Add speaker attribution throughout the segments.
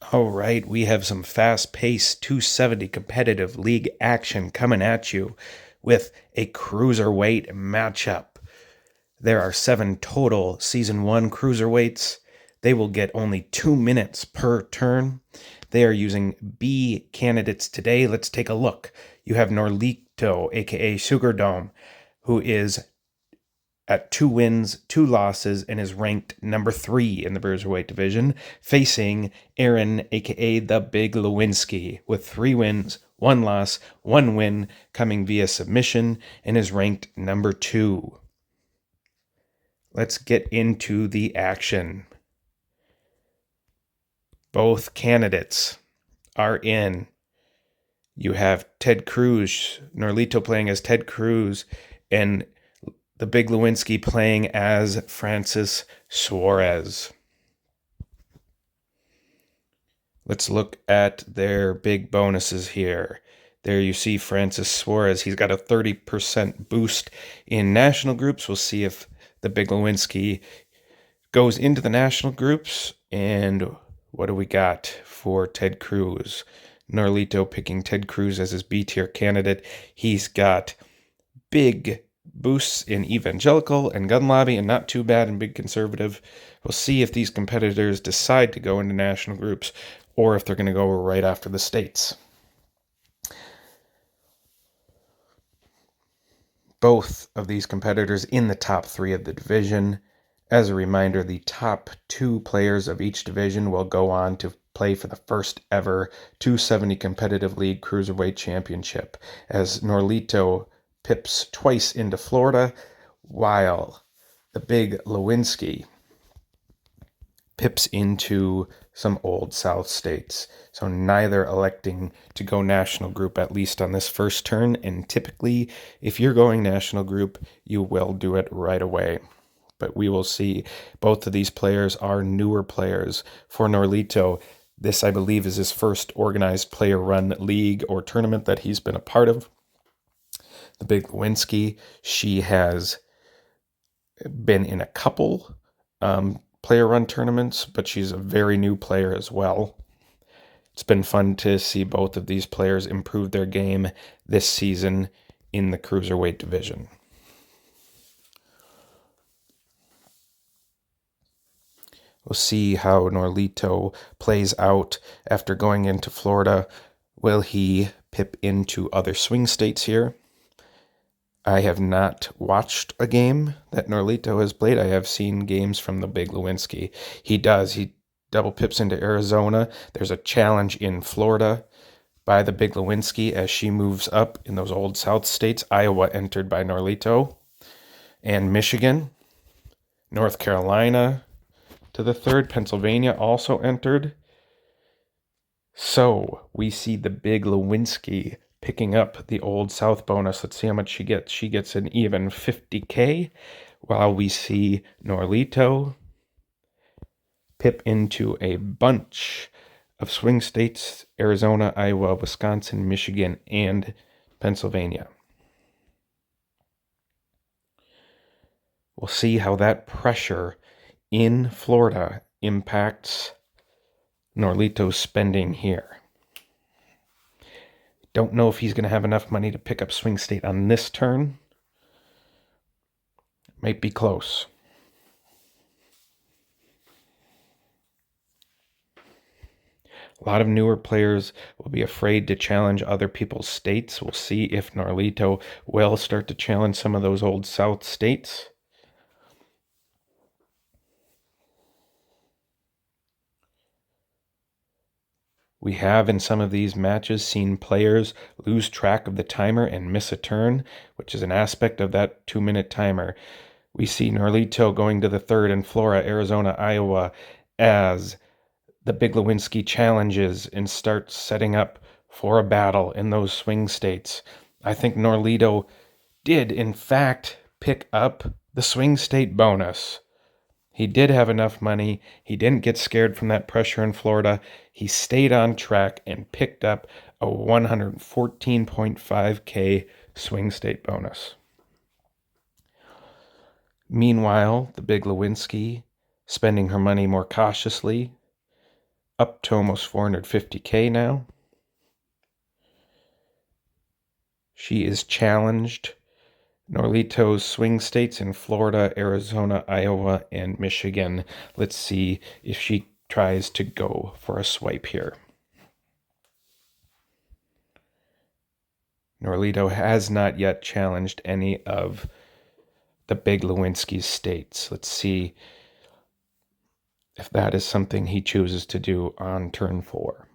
Speaker 1: All right, we have some fast-paced 270 competitive league action coming at you with a cruiserweight matchup. There are 7 total Season 1 cruiserweights. They will get only 2 minutes per turn. They are using B candidates today. Let's take a look. You have Norlito, aka Sugardom, who is at 2 wins, 2 losses, and is ranked number 3 in the Cruiserweight division, facing Erin, aka the Big Lewenksi, with 3 wins, 1 loss, 1 win, coming via submission, and is ranked number 2. Let's get into the action. Both candidates are in. You have Ted Cruz, Norlito playing as Ted Cruz, and the Big Lewenski playing as Francis Suarez. Let's look at their big bonuses here. There you see Francis Suarez. He's got a 30% boost in national groups. We'll see if the Big Lewenski goes into the national groups. And what do we got for Ted Cruz? Norlito picking Ted Cruz as his B-tier candidate. He's got big boosts in evangelical and gun lobby, and not too bad in big conservative. We'll see if these competitors decide to go into national groups or if they're going to go right after the states. Both of these competitors in the top 3 of the division. As a reminder, the top 2 players of each division will go on to play for the first ever 270 Competitive League Cruiserweight Championship, as Norlito pips twice into Florida, while the Big Lewenski pips into some old South states. So neither electing to go national group, at least on this first turn. And typically, if you're going national group, you will do it right away. But we will see. Both of these players are newer players. For Norlito, this, I believe, is his first organized player-run league or tournament that he's been a part of. The Big Lewenski, she has been in a couple player-run tournaments, but she's a very new player as well. It's been fun to see both of these players improve their game this season in the Cruiserweight division. We'll see how Norlito plays out after going into Florida. Will he pip into other swing states here? I have not watched a game that Norlito has played. I have seen games from the Big Lewenski. He double pips into Arizona. There's a challenge in Florida by the Big Lewenski as she moves up in those old South states. Iowa entered by Norlito, and Michigan, North Carolina to the 3rd. Pennsylvania also entered. So we see the Big Lewenski picking up the old South bonus. Let's see how much she gets. She gets an even $50K, while we see Norlito pip into a bunch of swing states: Arizona, Iowa, Wisconsin, Michigan, and Pennsylvania. We'll see how that pressure in Florida impacts Norlito's spending here. Don't know if he's going to have enough money to pick up swing state on this turn. Might be close. A lot of newer players will be afraid to challenge other people's states. We'll see if Norlito will start to challenge some of those old South states. We have in some of these matches seen players lose track of the timer and miss a turn, which is an aspect of that 2-minute timer. We see Norlito going to the 3rd in Florida, Arizona, Iowa, as the Big Lewenski challenges and starts setting up for a battle in those swing states. I think Norlito did, in fact, pick up the swing state bonus. He did have enough money. He didn't get scared from that pressure in Florida. He stayed on track and picked up a 114.5K swing state bonus. Meanwhile, the Big Lewenski, spending her money more cautiously, up to almost 450K now. She is challenged Norlito's swing states in Florida, Arizona, Iowa, and Michigan. Let's see if she tries to go for a swipe here. Norlito has not yet challenged any of the big Lewenski states. Let's see if that is something he chooses to do on turn 4.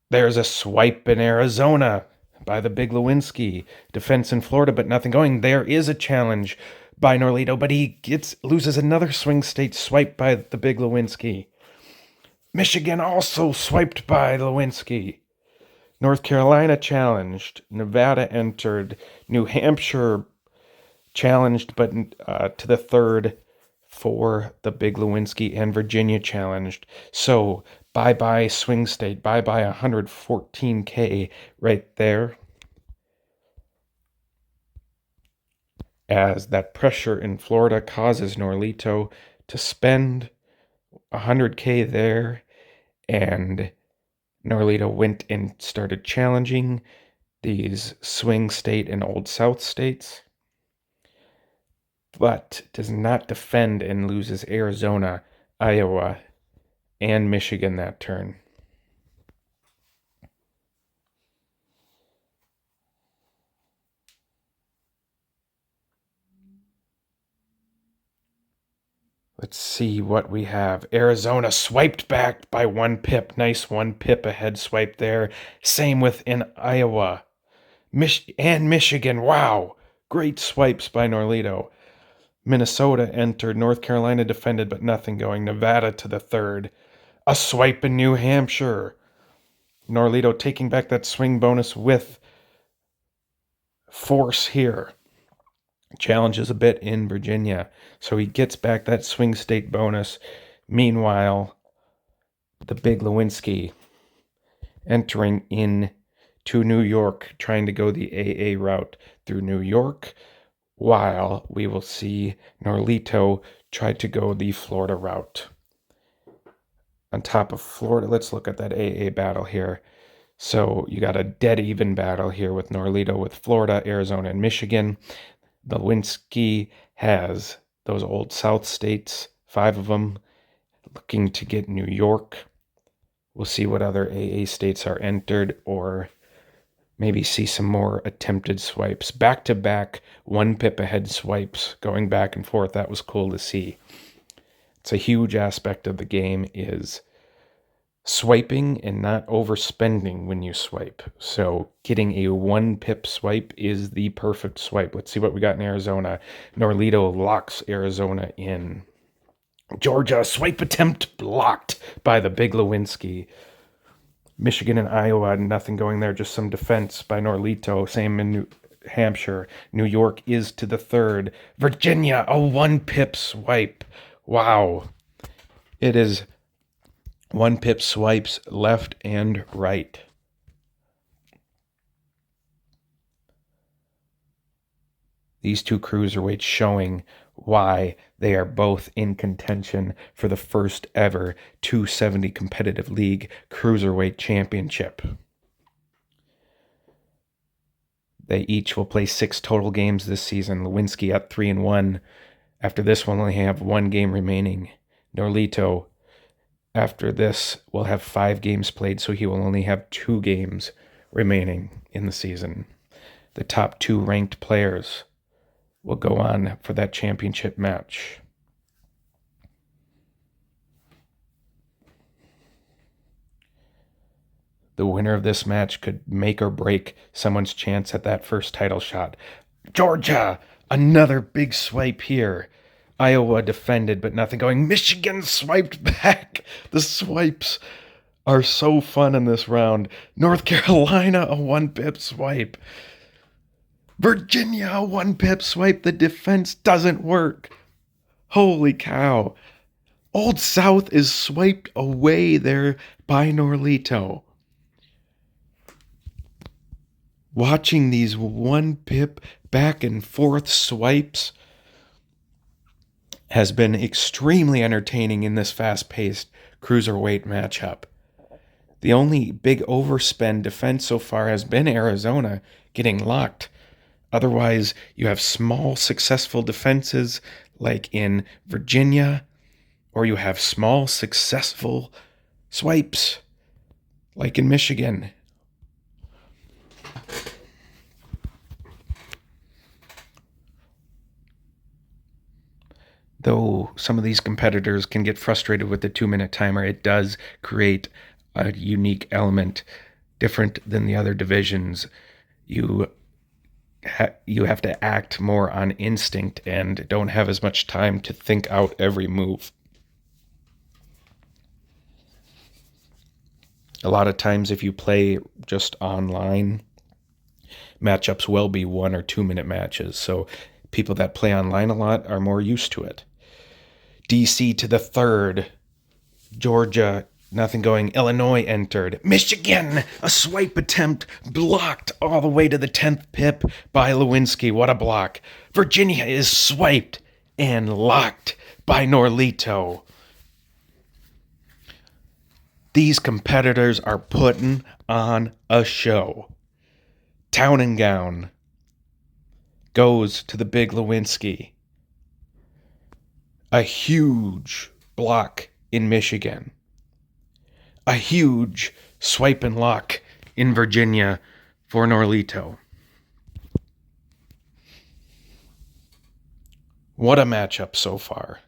Speaker 1: There's a swipe in Arizona by the big Lewenski. Defense in Florida, but nothing going. There is a challenge by Norlito, but he loses another swing state swipe by the big Lewenski. Michigan also swiped by Lewenski. North Carolina challenged. Nevada entered. New Hampshire challenged, but to the third for the big Lewenski, and Virginia challenged. So bye-bye swing state, bye-bye 114K right there. As that pressure in Florida causes Norlito to spend 100K there, and Norlito went and started challenging these swing state and Old South states, but does not defend and loses Arizona, Iowa, and Michigan that turn. Let's see what we have. Arizona swiped back by 1 pip. Nice 1 pip ahead swipe there. Same within Iowa. And Michigan. Wow. Great swipes by Norlito. Minnesota entered. North Carolina defended, but nothing going. Nevada to the third. A swipe in New Hampshire. Norlito taking back that swing bonus with force here. Challenges a bit in Virginia, so he gets back that swing state bonus. Meanwhile, the big Lewenski entering in to New York, trying to go the AA route through New York, while we will see Norlito try to go the Florida route. On top of Florida, let's look at that AA battle here. So you got a dead even battle here with Norlito with Florida, Arizona, and Michigan. The Lewenski has those Old South states, 5 of them, looking to get New York. We'll see what other AA states are entered, or maybe see some more attempted swipes. Back-to-back 1 pip ahead swipes going back and forth. That was cool to see. It's a huge aspect of the game is swiping and not overspending when you swipe. So getting a 1 pip swipe is the perfect swipe. Let's see what we got in Arizona. Norlito locks Arizona in. Georgia, swipe attempt blocked by the big Lewenski. Michigan and Iowa, nothing going there, just some defense by Norlito. Same in New Hampshire. New York is to the third. Virginia, a 1 pip swipe. Wow. It is 1 pip swipes left and right. These two cruiserweights showing why they are both in contention for the first ever 270 competitive league cruiserweight championship. They each will play 6 total games this season. Lewenski at 3-1. After this one, only have 1 game remaining. Norlito, after this, will have 5 games played, so he will only have 2 games remaining in the season. The top 2 ranked players will go on for that championship match. The winner of this match could make or break someone's chance at that first title shot. Georgia, another big swipe here. Iowa defended, but nothing going. Michigan swiped back. The swipes are so fun in this round. North Carolina, a 1 pip swipe. Virginia, a 1 pip swipe. The defense doesn't work. Holy cow. Old South is swiped away there by Norlito. Watching these 1 pip back and forth swipes has been extremely entertaining in this fast-paced cruiserweight matchup. The only big overspend defense so far has been Arizona getting locked. Otherwise, you have small successful defenses like in Virginia, or you have small successful swipes like in Michigan. Though some of these competitors can get frustrated with the 2-minute timer, it does create a unique element different than the other divisions. You have to act more on instinct and don't have as much time to think out every move. A lot of times if you play just online, matchups will be 1 or 2 minute matches, so people that play online a lot are more used to it. DC to the third. Georgia, nothing going. Illinois entered. Michigan, a swipe attempt blocked all the way to the 10th pip by Lewenksi. What a block. Virginia is swiped and locked by Norlito. These competitors are putting on a show. Town and Gown goes to the big Lewenksi. A huge block in Michigan. A huge swipe and lock in Virginia for Norlito. What a matchup so far.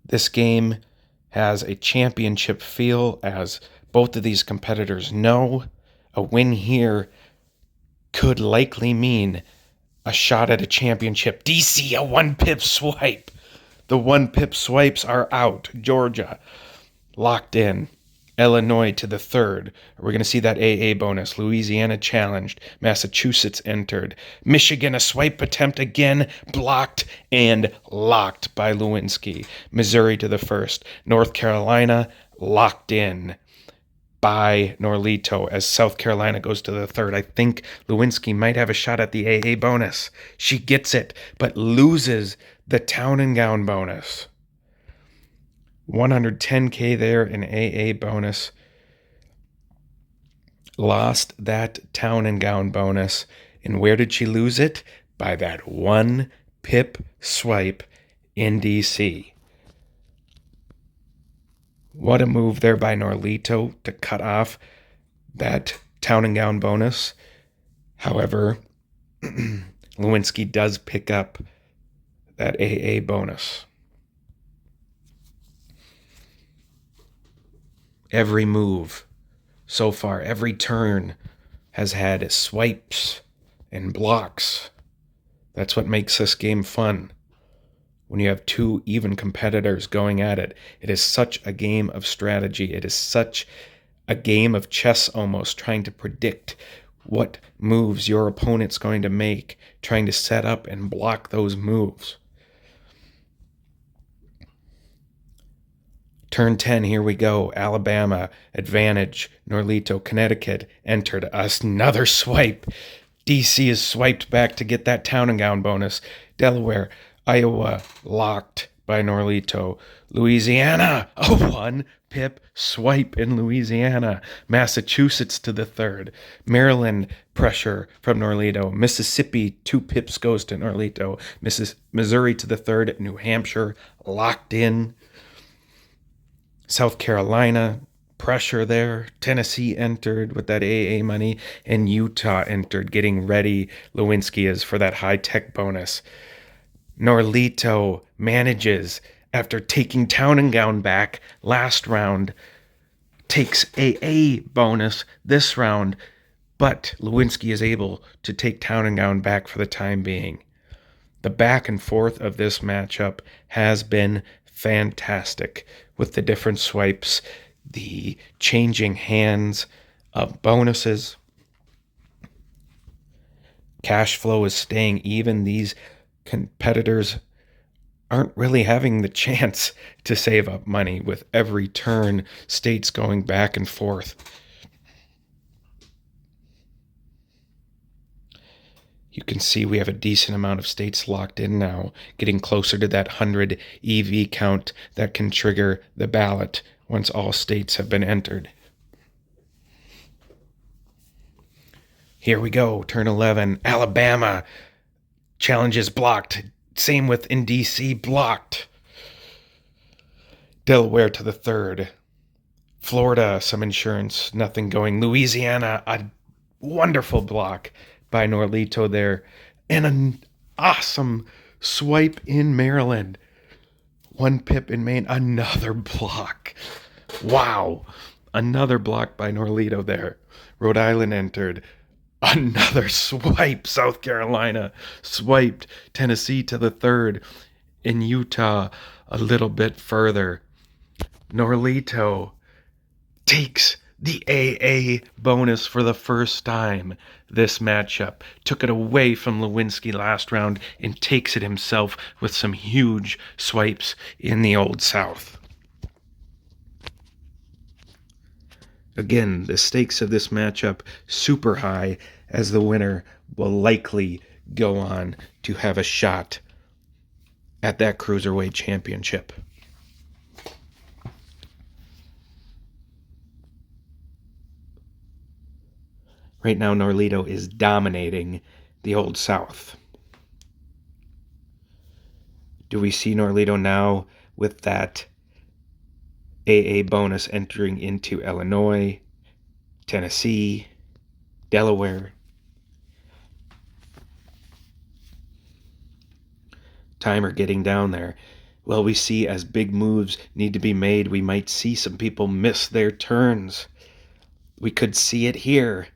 Speaker 1: This game has a championship feel, as both of these competitors know. A win here could likely mean a shot at a championship. DC, a 1-pip swipe. The 1-pip swipes are out. Georgia, locked in. Illinois to the third. We're going to see that AA bonus. Louisiana challenged. Massachusetts entered. Michigan, a swipe attempt again, blocked and locked by Lewenksi. Missouri to the first. North Carolina, locked in by Norlito as South Carolina goes to the third. I think Lewenksi might have a shot at the AA bonus. She gets it, but loses the Town and Gown bonus. 110K there in AA bonus. Lost that Town and Gown bonus. And where did she lose it? By that 1-pip swipe in DC. What a move there by Norlito to cut off that Town and Gown bonus. However, Lewenksi does pick up that AA bonus. Every move so far, every turn has had swipes and blocks. That's what makes this game fun. When you have two even competitors going at it, it is such a game of strategy. It is such a game of chess almost, trying to predict what moves your opponent's going to make, trying to set up and block those moves. Turn 10, here we go. Alabama, advantage. Norlito, Connecticut, entered. Another swipe. DC is swiped back to get that Town and Gown bonus. Delaware, Iowa, locked by Norlito. Louisiana, a 1-pip swipe in Louisiana. Massachusetts to the third. Maryland, pressure from Norlito. Mississippi, 2 pips goes to Norlito. Missouri to the third. New Hampshire, locked in. South Carolina, pressure there. Tennessee entered with that AA money. And Utah entered, getting ready. Lewenksi is for that high-tech bonus. Norlito manages, after taking Town and Gown back last round, takes AA bonus this round, but Lewenksi is able to take Town and Gown back for the time being. The back and forth of this matchup has been fantastic, with the different swipes, the changing hands of bonuses. Cash flow is staying even. These competitors aren't really having the chance to save up money with every turn, states going back and forth. You can see we have a decent amount of states locked in now, getting closer to that 100 EV count that can trigger the ballot once all states have been entered. Here we go, turn 11. Alabama. Challenge is blocked. Same with in D.C. blocked. Delaware to the 3rd. Florida, some insurance, nothing going. Louisiana, a wonderful block by Norlito there. And an awesome swipe in Maryland. 1 pip in Maine, another block. Wow. Another block by Norlito there. Rhode Island entered. Another swipe. South Carolina swiped. Tennessee to the 3rd. In Utah, a little bit further. Norlito takes the AA bonus for the first time this matchup. Took it away from Lewenksi last round and takes it himself with some huge swipes in the Old South. Again, the stakes of this matchup super high, as the winner will likely go on to have a shot at that Cruiserweight Championship. Right now, Norlito is dominating the Old South. Do we see Norlito now with that AA bonus entering into Illinois, Tennessee, Delaware? Timer getting down there. Well, we see as big moves need to be made, we might see some people miss their turns. We could see it here.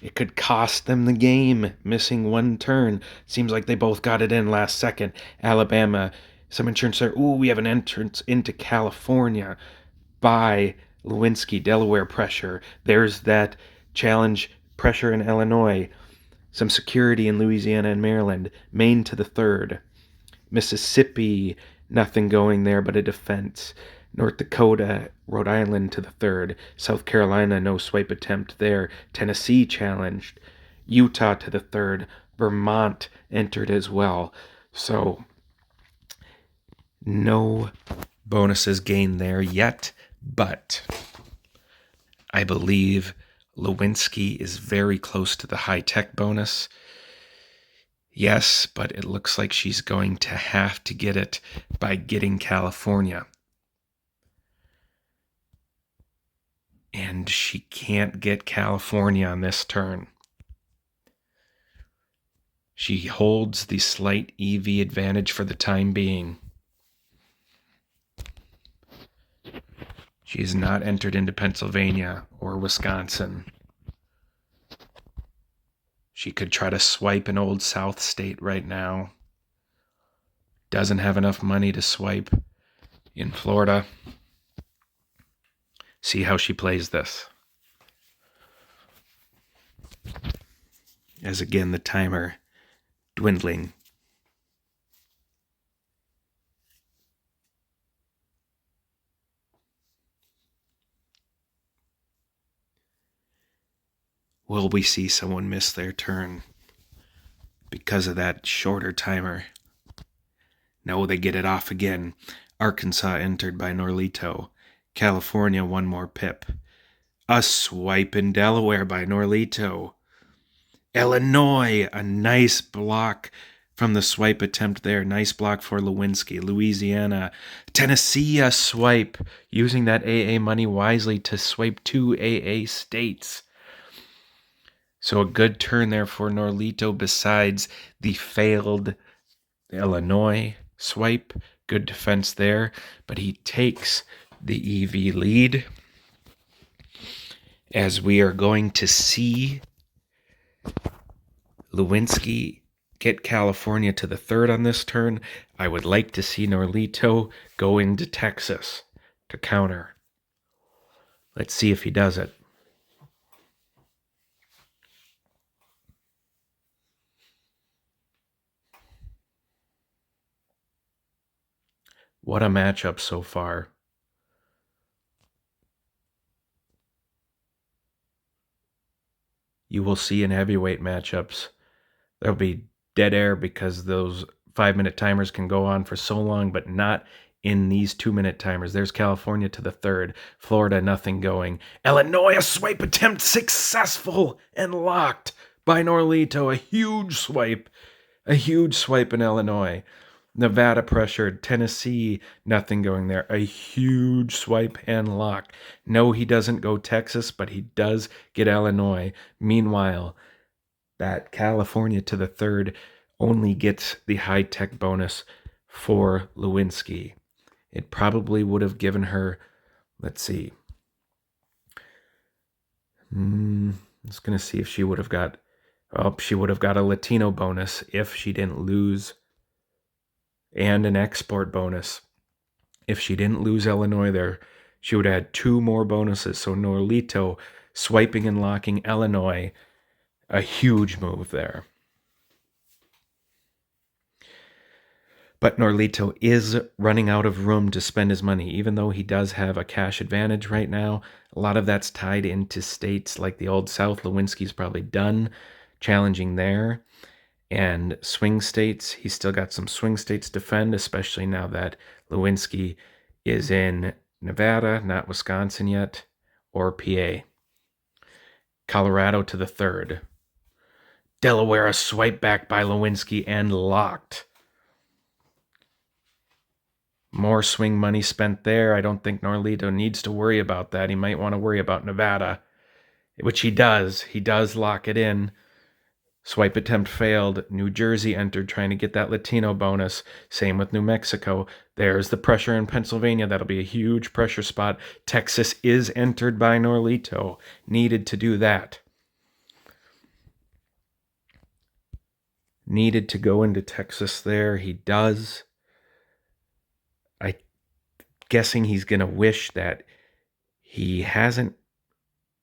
Speaker 1: It could cost them the game, missing 1 turn. Seems like they both got it in last second. Alabama, some insurance there. Ooh, we have an entrance into California by Lewenksi. Delaware pressure. There's that challenge pressure in Illinois. Some security in Louisiana and Maryland. Maine to the 3rd. Mississippi, nothing going there but a defense. North Dakota, Rhode Island to the 3rd. South Carolina, no swipe attempt there. Tennessee challenged. Utah to the 3rd. Vermont entered as well. So, no bonuses gained there yet, but I believe Lewenksi is very close to the high-tech bonus. Yes, but it looks like she's going to have to get it by getting California. And she can't get California on this turn. She holds the slight EV advantage for the time being. She has not entered into Pennsylvania or Wisconsin. She could try to swipe an Old South state right now. Doesn't have enough money to swipe in Florida. See how she plays this. As again, the timer dwindling. Will we see someone miss their turn because of that shorter timer? No, they get it off again. Arkansas entered by Norlito. California, 1 more pip. A swipe in Delaware by Norlito. Illinois, a nice block from the swipe attempt there. Nice block for Lewenksi. Louisiana. Tennessee, a swipe. Using that AA money wisely to swipe 2 AA states. So a good turn there for Norlito besides the failed Illinois swipe. Good defense there. But he takes the EV lead, as we are going to see Lewenksi get California to the 3rd on this turn. I would like to see Norlito go into Texas to counter. Let's see if he does it. What a matchup so far. You will see in heavyweight matchups, there'll be dead air because those 5-minute timers can go on for so long, but not in these 2-minute timers. There's California to the third. Florida, nothing going. Illinois, a swipe attempt successful and locked by Norlito. A huge swipe in Illinois. Nevada pressured. Tennessee, nothing going there. A huge swipe and lock. No, he doesn't go Texas, but he does get Illinois. Meanwhile, that California to the third only gets the high-tech bonus for Lewenksi. It probably would have given her, let's see. I'm just going to see if she would have got, she would have got a Latino bonus if she didn't lose, and an export bonus. If she didn't lose Illinois there, she would have had 2 more bonuses. So Norlito swiping and locking Illinois, a huge move there. But Norlito is running out of room to spend his money, even though he does have a cash advantage right now. A lot of that's tied into states like the Old South. Lewenski's probably done challenging there. And swing states, he's still got some swing states to defend, especially now that Lewenksi is in Nevada, not Wisconsin yet, or PA. Colorado to the third. Delaware, a swipe back by Lewenski and locked. More swing money spent there. I don't think Norlito needs to worry about that. He might want to worry about Nevada, which he does. He does lock it in. Swipe attempt failed. New Jersey entered trying to get that Latino bonus. Same with New Mexico. There's the pressure in Pennsylvania. That'll be a huge pressure spot. Texas is entered by Norlito. Needed to do that. Needed to go into Texas there. He does. I'm guessing he's going to wish that he hasn't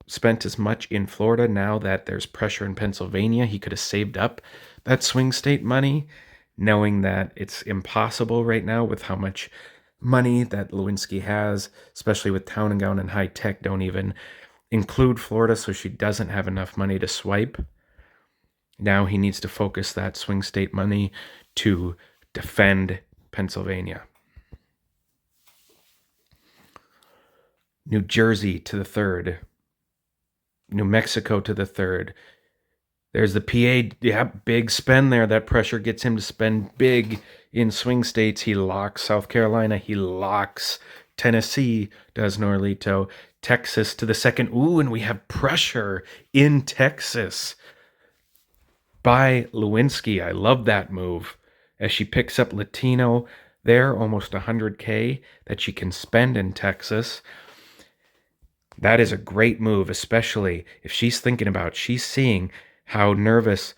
Speaker 1: spent as much in Florida now that there's pressure in Pennsylvania. He could have saved up that swing state money, knowing that it's impossible right now with how much money that Lewenski has, especially with Town and Gown and High Tech don't even include Florida, so she doesn't have enough money to swipe. Now he needs to focus that swing state money to defend Pennsylvania. New Jersey to the third. New Mexico to the third. There's the PA. Yeah, big spend there. That pressure gets him to spend big in swing states. He locks South Carolina. He locks Tennessee, does Norlito. Texas to the second. Ooh, and we have pressure in Texas by Lewenski. I love that move as she picks up Latino there, almost $100K that she can spend in Texas. That is a great move, especially if she's thinking about, she's seeing how nervous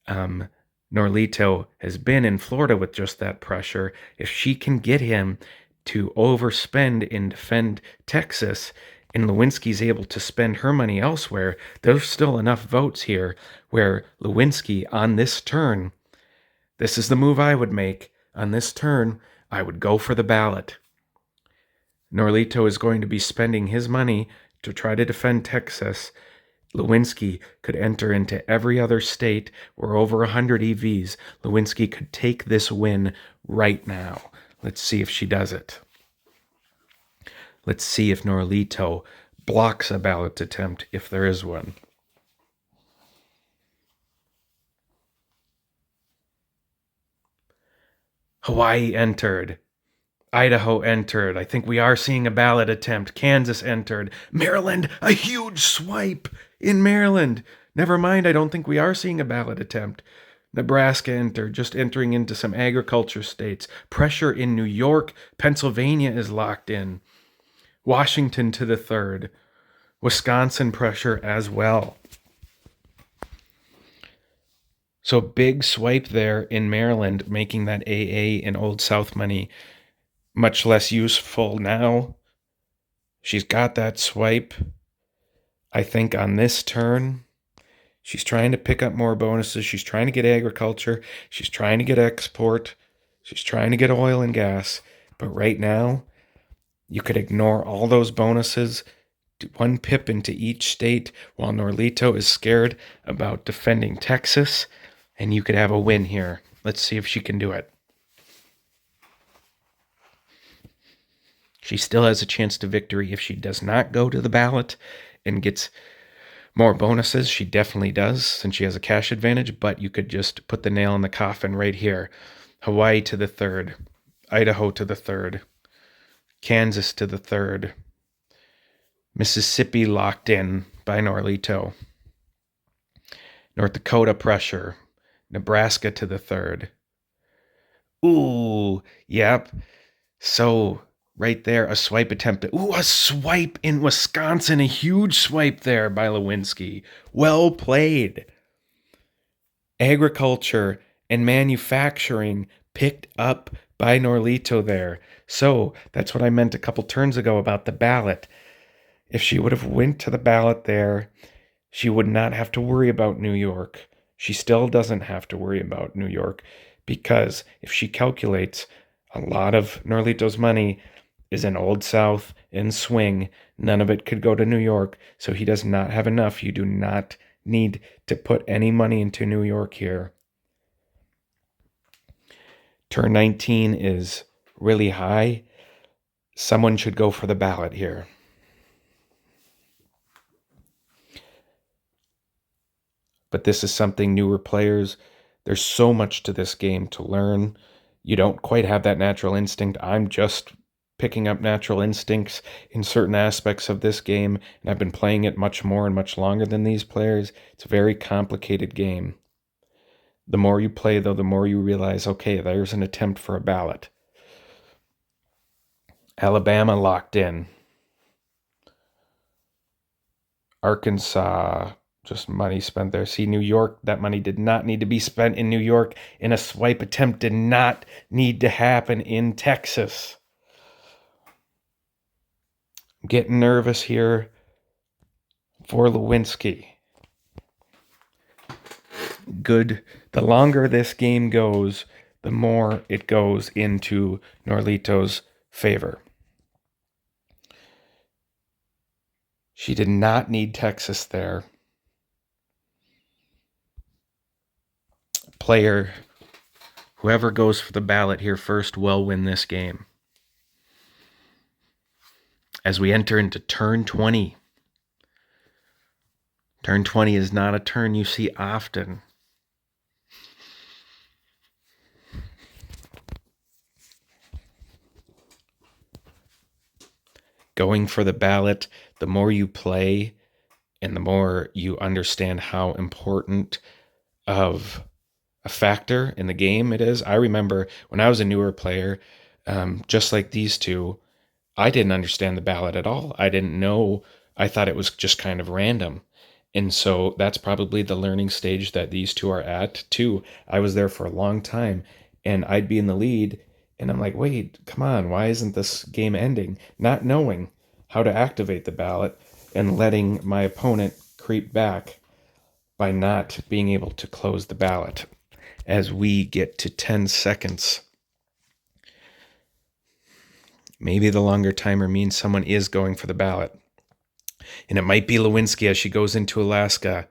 Speaker 1: Norlito has been in Florida with just that pressure. If she can get him to overspend and defend Texas, and Lewenski's able to spend her money elsewhere, there's still enough votes here where Lewenski on this turn, this is the move I would make. On this turn, I would go for the ballot. Norlito is going to be spending his money to try to defend Texas. Lewenski could enter into every other state where over 100 EVs. Lewenski could take this win right now. Let's see if she does it. Let's see if Norlito blocks a ballot attempt, if there is one. Hawaii entered. Idaho entered. I think we are seeing a ballot attempt. Kansas entered. Maryland, a huge swipe in Maryland. Never mind, I don't think we are seeing a ballot attempt. Nebraska entered, just entering into some agriculture states. Pressure in New York. Pennsylvania is locked in. Washington to the third. Wisconsin pressure as well. So big swipe there in Maryland, making that AA and Old South money much less useful now. She's got that swipe. I think on this turn, she's trying to pick up more bonuses. She's trying to get agriculture. She's trying to get export. She's trying to get oil and gas. But right now, you could ignore all those bonuses, do 1 pip into each state while Norlito is scared about defending Texas. and you could have a win here. Let's see if she can do it. She still has a chance to victory if she does not go to the ballot and gets more bonuses. She definitely does, since she has a cash advantage, but you could just put the nail in the coffin right here. Hawaii to the 3rd, Idaho to the 3rd, Kansas to the 3rd, Mississippi locked in by Norlito, North Dakota pressure, Nebraska to the 3rd. Ooh, yep. So right there, a swipe attempt. Ooh, a swipe in Wisconsin. A huge swipe there by Lewenksi. Well played. Agriculture and manufacturing picked up by Norlito there. So that's what I meant a couple turns ago about the ballot. If she would have went to the ballot there, she would not have to worry about New York. She still doesn't have to worry about New York, because if she calculates, a lot of Norlito's money is in Old South and swing. None of it could go to New York, so he does not have enough. You do not need to put any money into New York here. Turn 19 is really high. Someone should go for the ballot here. But this is something newer players, there's so much to this game to learn. You don't quite have that natural instinct. I'm just picking up natural instincts in certain aspects of this game, and I've been playing it much more and much longer than these players. It's a very complicated game. The more you play, though, the more you realize, okay, there's an attempt for a ballot. Alabama locked in. Arkansas, just money spent there. See, New York, that money did not need to be spent in New York, and a swipe attempt did not need to happen in Texas. I'm getting nervous here for Lewenski. Good. The longer this game goes, the more it goes into Norlito's favor. She did not need Texas there. Player, whoever goes for the ballot here first will win this game. As we enter into turn 20. Turn 20 is not a turn you see often. Going for the ballot, the more you play and the more you understand how important of a factor in the game it is. I remember when I was a newer player, just like these two, I didn't understand the ballot at all. I didn't know. I thought it was just kind of random. And so that's probably the learning stage that these two are at too. I was there for a long time, and I'd be in the lead, and I'm like, wait, come on, why isn't this game ending? Not knowing how to activate the ballot and letting my opponent creep back by not being able to close the ballot. As we get to 10 seconds, maybe the longer timer means someone is going for the ballot. And it might be Lewenski as she goes into Alaska.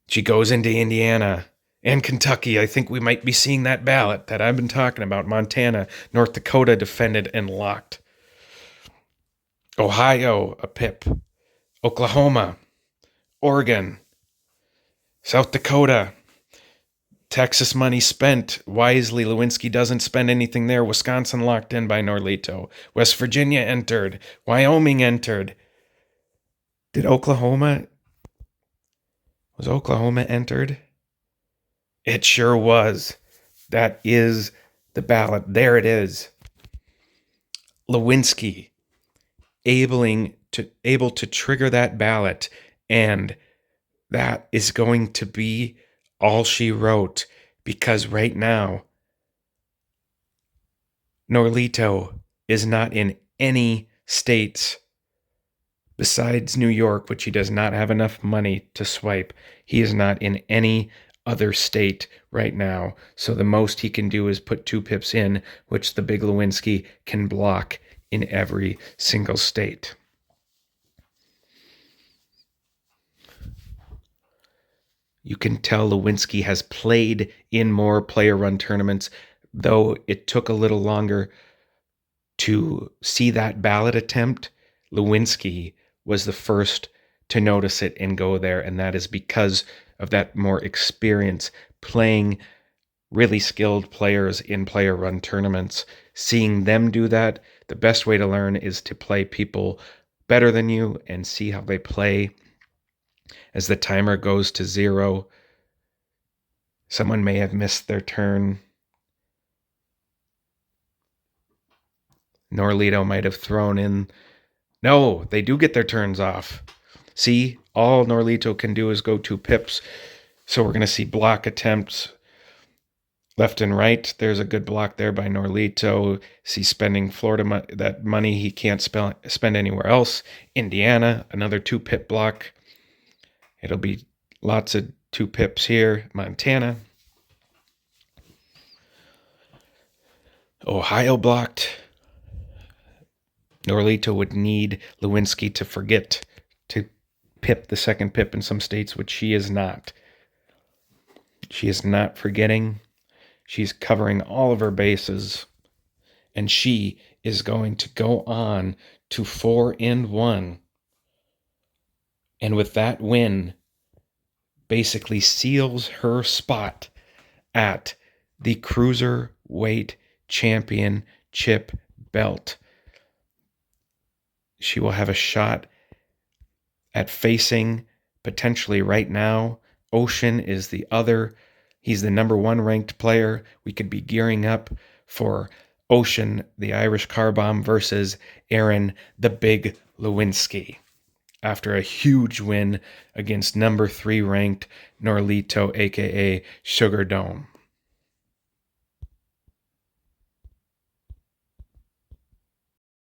Speaker 1: She goes into Indiana and Kentucky. I think we might be seeing that ballot that I've been talking about. Montana, North Dakota defended and locked. Ohio, a pip. Oklahoma, Oregon, South Dakota. Texas money spent wisely. Lewenski doesn't spend anything there. Wisconsin locked in by Norlito. West Virginia entered. Wyoming entered. Was Oklahoma entered? It sure was. That is the ballot. There it is. Lewenski able to trigger that ballot, and that is going to be all she wrote, because right now Norlito is not in any states besides New York, which he does not have enough money to swipe. He is not in any other state right now, so the most he can do is put 2 pips in, which the big Lewenski can block in every single state. You can tell Lewenski has played in more player-run tournaments, though it took a little longer to see that ballot attempt. Lewenski was the first to notice it and go there, and that is because of that more experience playing really skilled players in player-run tournaments. Seeing them do that, the best way to learn is to play people better than you and see how they play. As the timer goes to 0, someone may have missed their turn. Norlito might have thrown in. No, they do get their turns off. See, all Norlito can do is go 2 pips. So we're going to see block attempts left and right. There's a good block there by Norlito. See spending Florida that money he can't spend anywhere else. Indiana, another 2-pip block. It'll be lots of 2 pips here. Montana. Ohio blocked. Norlito would need Lewenski to forget to pip the second pip in some states, which she is not. She is not forgetting. She's covering all of her bases. And she is going to go on to 4-1. And with that win, basically seals her spot at the Cruiserweight Championship belt. She will have a shot at facing, potentially right now, Ocean is the other. He's the number 1 ranked player. We could be gearing up for Ocean, the Irish car bomb, versus Erin, the big Lewenski, after a huge win against number 3 ranked Norlito, aka Sugardom.